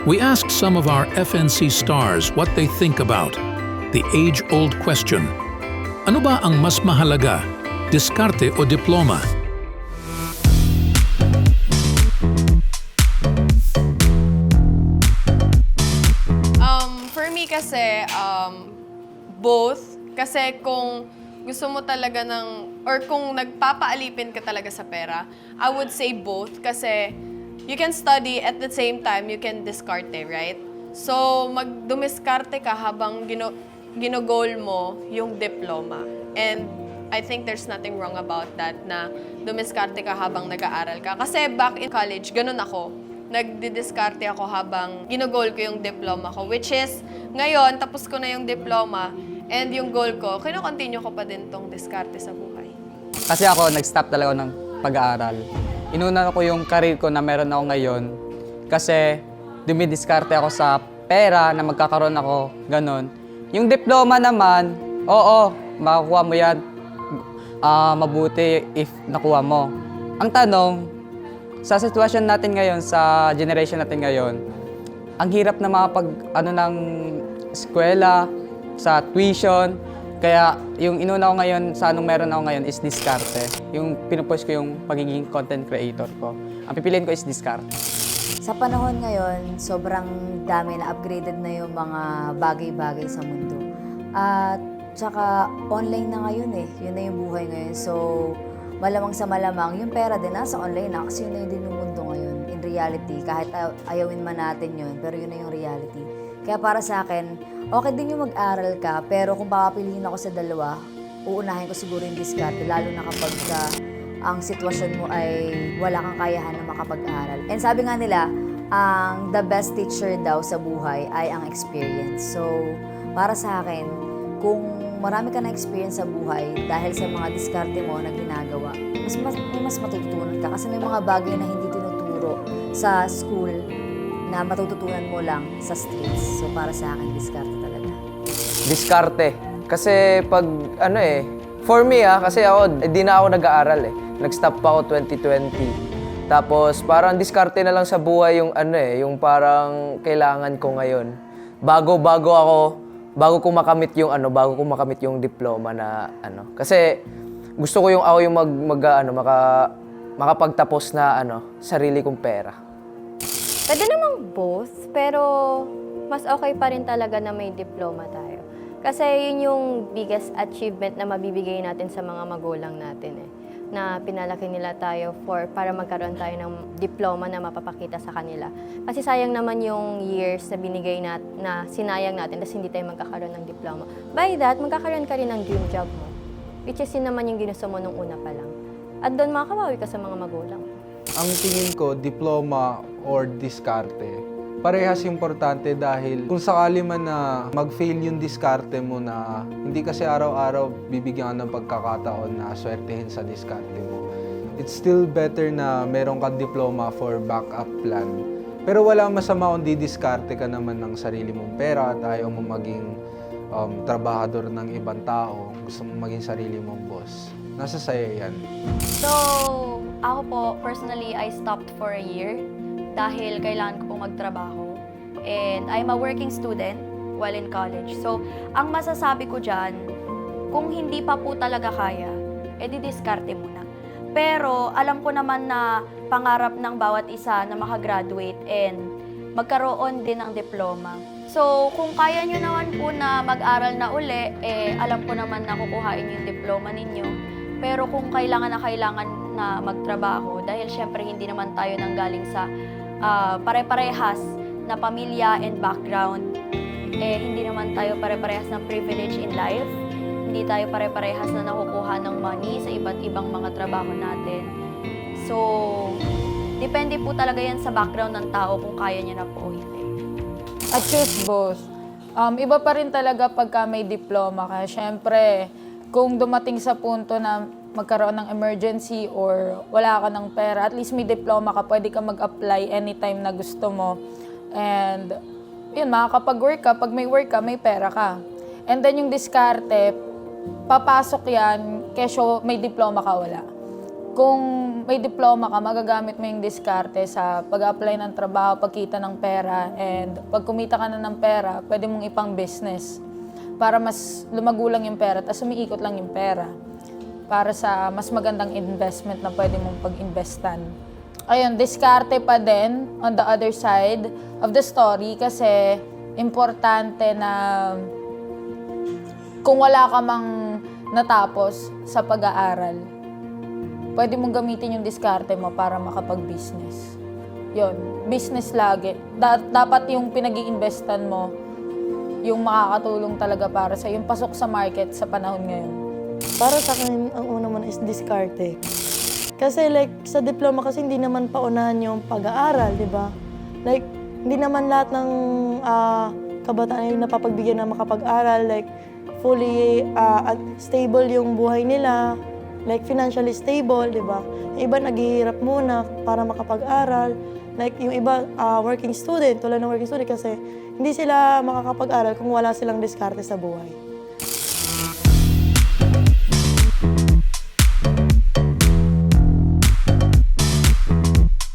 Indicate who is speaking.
Speaker 1: We asked some of our FNC stars what they think about the age-old question. Ano ba ang mas mahalaga, diskarte o diploma?
Speaker 2: For me kasi, both. Kasi kung gusto mo talaga or kung nagpapaalipin ka talaga sa pera, I would say both. Kasi you can study at the same time, you can diskarte, right? So, magdumiskarte ka habang ginogol mo yung diploma. And I think there's nothing wrong about that na dumiskarte ka habang nag-aaral ka. Kasi back in college, ganun ako. Nagdidiskarte ako habang ginogol ko yung diploma ko. Which is, ngayon, tapos ko na yung diploma and yung goal ko, kino-continue ko pa din tong diskarte sa buhay.
Speaker 3: Kasi ako, nag-stop talaga ng pag-aaral. Inuna ko yung career ko na meron ako ngayon kasi dumidiskarte ako sa pera na magkakaroon ako, ganun. Yung diploma naman, oo, makakuha mo yan. Mabuti if nakuha mo. Ang tanong, sa sitwasyon natin ngayon, sa generation natin ngayon, ang hirap na ng eskwela, sa tuition. Kaya yung inuna ko ngayon, sa anong meron ako ngayon is diskarte. Yung pinupush ko yung pagiging content creator ko. Ang pipiliin ko is diskarte.
Speaker 4: Sa panahon ngayon, sobrang dami na upgraded na yung mga bagay-bagay sa mundo. At tsaka online na ngayon eh. Yun na yung buhay ngayon. So, malamang sa malamang, yung pera din nasa online na kasi yun na yun din yung mundo ngayon. In reality, kahit ayawin man natin yun, pero yun na yung reality. Kaya para sa akin, okay din yung mag-aral ka, pero kung papapiliin ako sa dalawa, uunahin ko siguro yung diskarte, lalo na kapag ang sitwasyon mo ay wala kang kayahan na makapag-aral. And sabi nga nila, ang the best teacher daw sa buhay ay ang experience. So, para sa akin, kung marami ka na experience sa buhay dahil sa mga diskarte mo na ginagawa, mas matututunan ka kasi may mga bagay na hindi tinuturo sa school na matututunan mo lang sa streets. So, para sa akin, diskarte talaga.
Speaker 5: Diskarte. Kasi pag, for me kasi ako, di na ako nag-aaral eh. Nag-stop pa ako 2020. Tapos, parang diskarte na lang sa buhay yung yung parang kailangan ko ngayon. Bago ko makamit yung diploma na Kasi, gusto ko yung ako yung makapagtapos na sarili kong pera.
Speaker 6: Pwede namang both, pero mas okay pa rin talaga na may diploma tayo. Kasi yun yung biggest achievement na mabibigay natin sa mga magulang natin eh. Na pinalaki nila tayo para magkaroon tayo ng diploma na mapapakita sa kanila. Kasi sayang naman yung years na binigay na sinayang natin tapos hindi tayo magkakaroon ng diploma. By that, magkakaroon ka rin ng dream job mo. Which is yun naman yung ginusto mo nung una pa lang. At doon makakabawi ka sa mga magulang.
Speaker 7: Ang tingin ko, diploma or diskarte, parehas importante dahil kung sakali man na mag-fail yung diskarte mo na hindi kasi araw-araw bibigyan ka ng pagkakataon na swertehin sa diskarte mo. It's still better na meron kang diploma for backup plan. Pero wala masama kung didiskarte ka naman ng sarili mong pera at ayaw mo maging trabahador ng ibang tao. Gusto mo maging sarili mong boss. Nasa sayo yan.
Speaker 8: So, ako po, personally, I stopped for a year dahil kailangan ko po magtrabaho. And I'm a working student while in college. So, ang masasabi ko dyan, kung hindi pa po talaga kaya, edi diskarte muna. Pero, alam ko naman na pangarap ng bawat isa na makagraduate and magkaroon din ng diploma. So, kung kaya nyo naman po na mag-aral na uli, alam ko naman na kukuhain yung diploma ninyo. Pero kung kailangan na magtrabaho, dahil syempre hindi naman tayo nanggaling sa pare-parehas na pamilya and background, hindi naman tayo pare-parehas ng privilege in life, hindi tayo pare-parehas na nakukuha ng money sa iba't ibang mga trabaho natin. So, depende po talaga yan sa background ng tao kung kaya niya na po o hindi.
Speaker 9: I choose both. Iba pa rin talaga pagka may diploma ka. Siyempre, kung dumating sa punto na magkaroon ng emergency or wala ka ng pera, at least may diploma ka, pwede ka mag-apply anytime na gusto mo. And yun, makakapag-work ka. Pag may work ka, may pera ka. And then yung diskarte, papasok yan, kesyo may diploma ka, wala. kung may diploma ka, magagamit mo yung diskarte sa pag-apply ng trabaho, pagkita ng pera, and pag kumita ka na ng pera, pwede mong ipang business para mas lumagulang yung pera, tapos umiikot lang yung pera para sa mas magandang investment na pwede mong pag-investan. Ayun, diskarte pa din on the other side of the story kasi importante na kung wala ka mang natapos sa pag-aaral, pwede mong gamitin yung diskarte mo para makapag-business. Yun, business lagi. Dapat yung pinag-iinvestan mo, yung makakatulong talaga para sa yung pasok sa market sa panahon ngayon.
Speaker 10: Para sa akin, ang una muna is diskarte. Kasi like, sa diploma kasi hindi naman paunahan yung pag-aaral, di ba? Like, hindi naman lahat ng kabataan ay napapagbigyan na makapag-aral. Like, fully stable yung buhay nila. Like, financially stable, di ba? Yung iba naghihirap muna para makapag-aral. Like, yung iba working student, tulad ng working student kasi hindi sila makakapag-aral kung wala silang diskarte sa buhay.